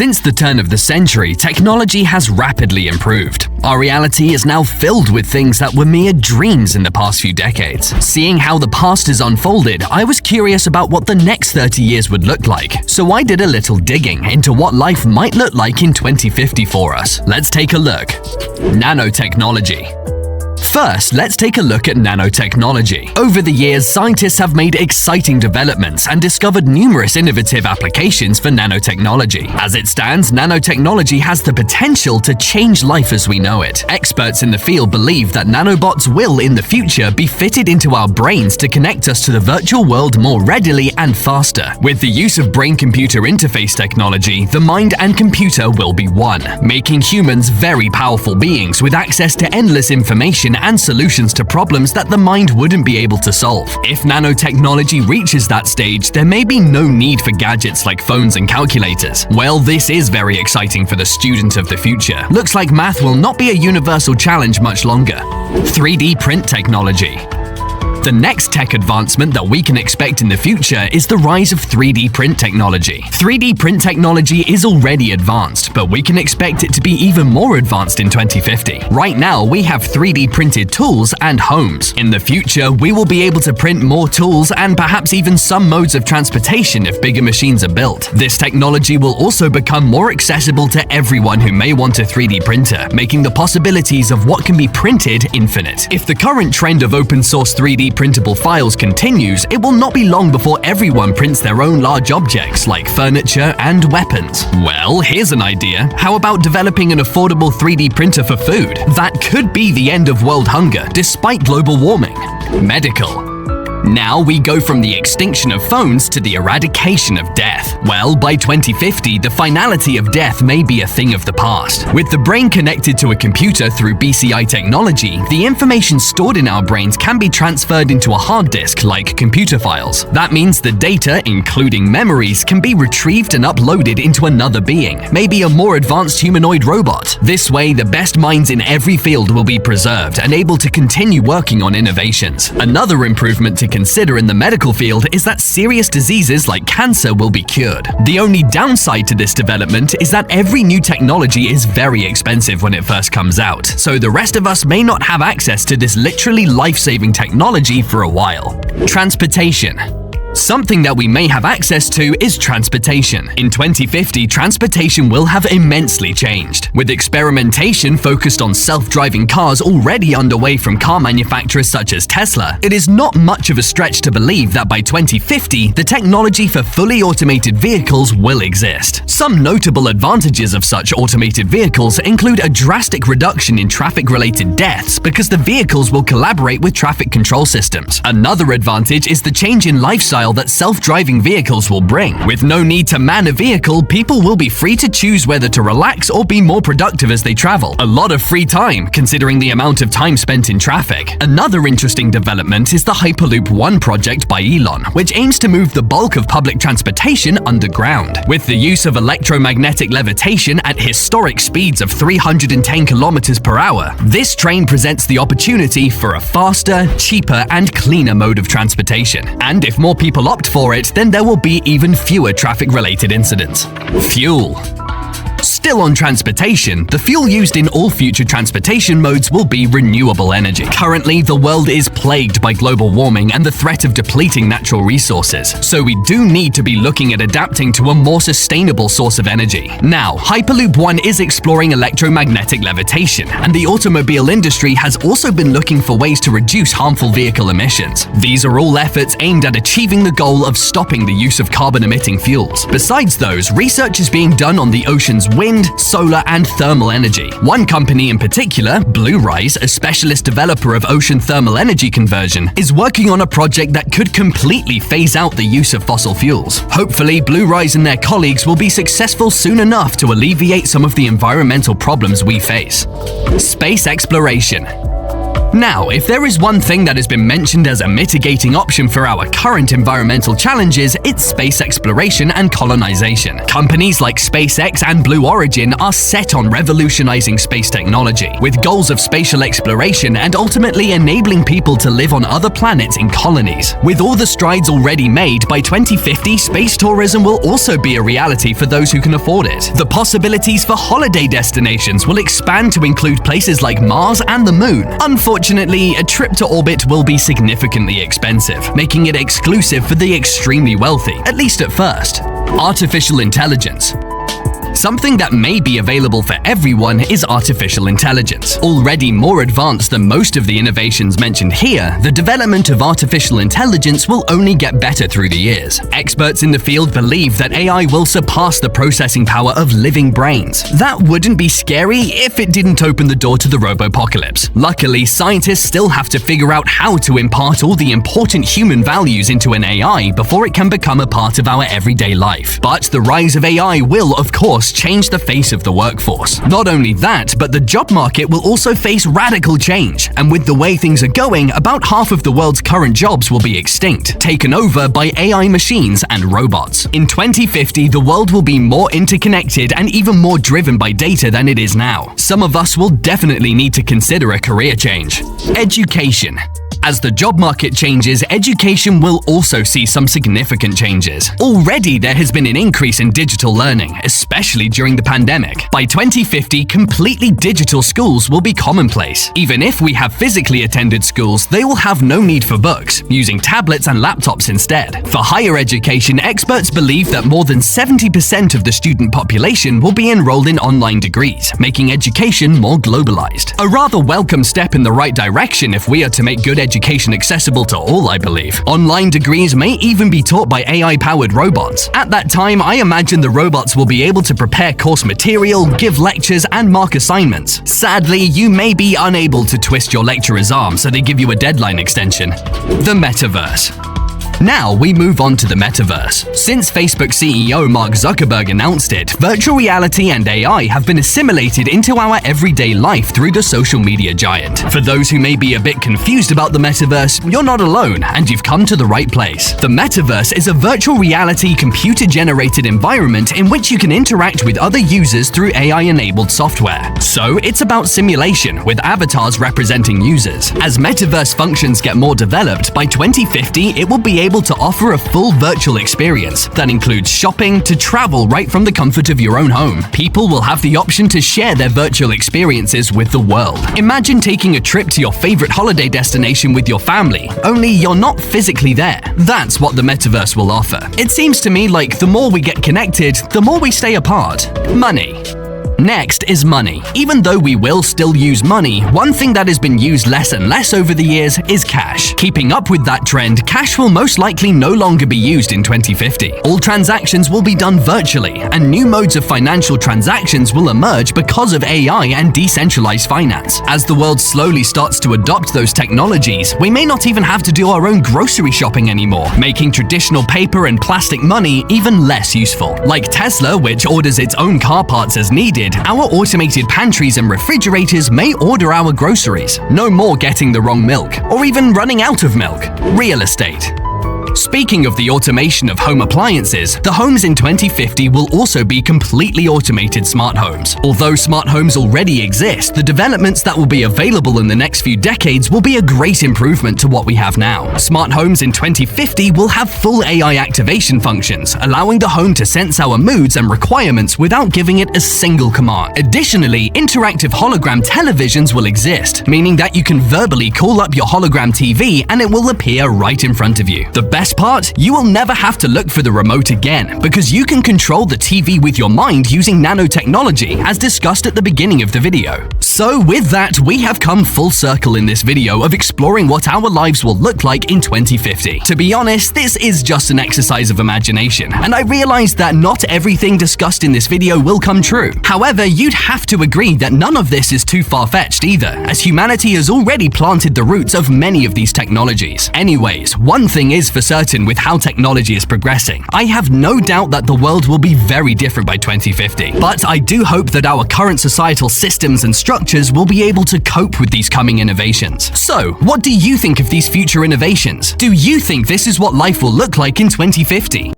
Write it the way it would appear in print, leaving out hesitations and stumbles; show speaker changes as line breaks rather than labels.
Since the turn of the century, technology has rapidly improved. Our reality is now filled with things that were mere dreams in the past few decades. Seeing how the past has unfolded, I was curious about what the next 30 years would look like. So I did a little digging into what life might look like in 2050 for us. Let's take a look. Nanotechnology. First, let's take a look at nanotechnology. Over the years, scientists have made exciting developments and discovered numerous innovative applications for nanotechnology. As it stands, nanotechnology has the potential to change life as we know it. Experts in the field believe that nanobots will, in the future, be fitted into our brains to connect us to the virtual world more readily and faster. With the use of brain-computer interface technology, the mind and computer will be one, making humans very powerful beings with access to endless information and solutions to problems that the mind wouldn't be able to solve. If nanotechnology reaches that stage, there may be no need for gadgets like phones and calculators. Well, this is very exciting for the student of the future. Looks like math will not be a universal challenge much longer. 3D print technology. The next tech advancement that we can expect in the future is the rise of 3D print technology. 3D print technology is already advanced, but we can expect it to be even more advanced in 2050. Right now, we have 3D printed tools and homes. In the future, we will be able to print more tools and perhaps even some modes of transportation if bigger machines are built. This technology will also become more accessible to everyone who may want a 3D printer, making the possibilities of what can be printed infinite. If the current trend of open source 3D printable files continues, it will not be long before everyone prints their own large objects like furniture and weapons. Well, here's an idea. How about developing an affordable 3D printer for food? That could be the end of world hunger, despite global warming. Medical. Now we go from the extinction of phones to the eradication of death. Well, by 2050, the finality of death may be a thing of the past. With the brain connected to a computer through BCI technology, the information stored in our brains can be transferred into a hard disk like computer files. That means the data, including memories, can be retrieved and uploaded into another being, maybe a more advanced humanoid robot. This way, the best minds in every field will be preserved and able to continue working on innovations. Another improvement to consider in the medical field is that serious diseases like cancer will be cured. The only downside to this development is that every new technology is very expensive when it first comes out, so the rest of us may not have access to this literally life-saving technology for a while. Transportation. Something that we may have access to is transportation. In 2050, transportation will have immensely changed. With experimentation focused on self-driving cars already underway from car manufacturers such as Tesla, it is not much of a stretch to believe that by 2050, the technology for fully automated vehicles will exist. Some notable advantages of such automated vehicles include a drastic reduction in traffic-related deaths because the vehicles will collaborate with traffic control systems. Another advantage is the change in lifestyle that self-driving vehicles will bring. With no need to man a vehicle, people will be free to choose whether to relax or be more productive as they travel. A lot of free time, considering the amount of time spent in traffic. Another interesting development is the Hyperloop One project by Elon, which aims to move the bulk of public transportation underground. With the use of electromagnetic levitation at historic speeds of 310 kilometers per hour, this train presents the opportunity for a faster, cheaper, and cleaner mode of transportation. And if more people opt for it, then there will be even fewer traffic-related incidents. Fuel. Still on transportation, the fuel used in all future transportation modes will be renewable energy. Currently, the world is plagued by global warming and the threat of depleting natural resources, so we do need to be looking at adapting to a more sustainable source of energy. Now, Hyperloop One is exploring electromagnetic levitation, and the automobile industry has also been looking for ways to reduce harmful vehicle emissions. These are all efforts aimed at achieving the goal of stopping the use of carbon-emitting fuels. Besides those, research is being done on the ocean's wind, solar, and thermal energy. One company in particular, Blue Rise, a specialist developer of ocean thermal energy conversion, is working on a project that could completely phase out the use of fossil fuels. Hopefully, Blue Rise and their colleagues will be successful soon enough to alleviate some of the environmental problems we face. Space exploration. Now, if there is one thing that has been mentioned as a mitigating option for our current environmental challenges, it's space exploration and colonization. Companies like SpaceX and Blue Origin are set on revolutionizing space technology, with goals of spatial exploration and ultimately enabling people to live on other planets in colonies. With all the strides already made, by 2050, space tourism will also be a reality for those who can afford it. The possibilities for holiday destinations will expand to include places like Mars and the Moon. Unfortunately, a trip to orbit will be significantly expensive, making it exclusive for the extremely wealthy, at least at first. Artificial intelligence. Something that may be available for everyone is artificial intelligence. Already more advanced than most of the innovations mentioned here, the development of artificial intelligence will only get better through the years. Experts in the field believe that AI will surpass the processing power of living brains. That wouldn't be scary if it didn't open the door to the robopocalypse. Luckily, scientists still have to figure out how to impart all the important human values into an AI before it can become a part of our everyday life. But the rise of AI will, of course, change the face of the workforce. Not only that, but the job market will also face radical change. And with the way things are going, about half of the world's current jobs will be extinct, taken over by AI machines and robots. In 2050, the world will be more interconnected and even more driven by data than it is now. Some of us will definitely need to consider a career change. Education. As the job market changes, education will also see some significant changes. Already, there has been an increase in digital learning, especially during the pandemic. By 2050, completely digital schools will be commonplace. Even if we have physically attended schools, they will have no need for books, using tablets and laptops instead. For higher education, experts believe that more than 70% of the student population will be enrolled in online degrees, making education more globalized. A rather welcome step in the right direction if we are to make good education accessible to all, I believe. Online degrees may even be taught by AI-powered robots. At that time, I imagine the robots will be able to prepare course material, give lectures, and mark assignments. Sadly, you may be unable to twist your lecturer's arm, so they give you a deadline extension. The metaverse. Now we move on to the metaverse. Since Facebook CEO Mark Zuckerberg announced it, virtual reality and AI have been assimilated into our everyday life through the social media giant. For those who may be a bit confused about the metaverse, you're not alone, and you've come to the right place. The metaverse is a virtual reality computer-generated environment in which you can interact with other users through AI-enabled software. So it's about simulation, with avatars representing users. As metaverse functions get more developed, by 2050 it will be able to offer a full virtual experience that includes shopping to travel right from the comfort of your own home. People will have the option to share their virtual experiences with the world. Imagine taking a trip to your favorite holiday destination with your family, only you're not physically there. That's what the metaverse will offer. It seems to me like the more we get connected, the more we stay apart. Money. Next is money. Even though we will still use money, one thing that has been used less and less over the years is cash. Keeping up with that trend, cash will most likely no longer be used in 2050. All transactions will be done virtually, and new modes of financial transactions will emerge because of AI and decentralized finance. As the world slowly starts to adopt those technologies, we may not even have to do our own grocery shopping anymore, making traditional paper and plastic money even less useful. Like Tesla, which orders its own car parts as needed, our automated pantries and refrigerators may order our groceries. No more getting the wrong milk, or even running out of milk. Real estate. Speaking of the automation of home appliances, the homes in 2050 will also be completely automated smart homes. Although smart homes already exist, the developments that will be available in the next few decades will be a great improvement to what we have now. Smart homes in 2050 will have full AI activation functions, allowing the home to sense our moods and requirements without giving it a single command. Additionally, interactive hologram televisions will exist, meaning that you can verbally call up your hologram TV and it will appear right in front of you. The best part? You will never have to look for the remote again, because you can control the TV with your mind using nanotechnology, as discussed at the beginning of the video. So with that, we have come full circle in this video of exploring what our lives will look like in 2050. To be honest, this is just an exercise of imagination, and I realized that not everything discussed in this video will come true. However, you'd have to agree that none of this is too far-fetched either, as humanity has already planted the roots of many of these technologies. Anyways, one thing is for certain, certain with how technology is progressing. I have no doubt that the world will be very different by 2050. But I do hope that our current societal systems and structures will be able to cope with these coming innovations. So, what do you think of these future innovations? Do you think this is what life will look like in 2050?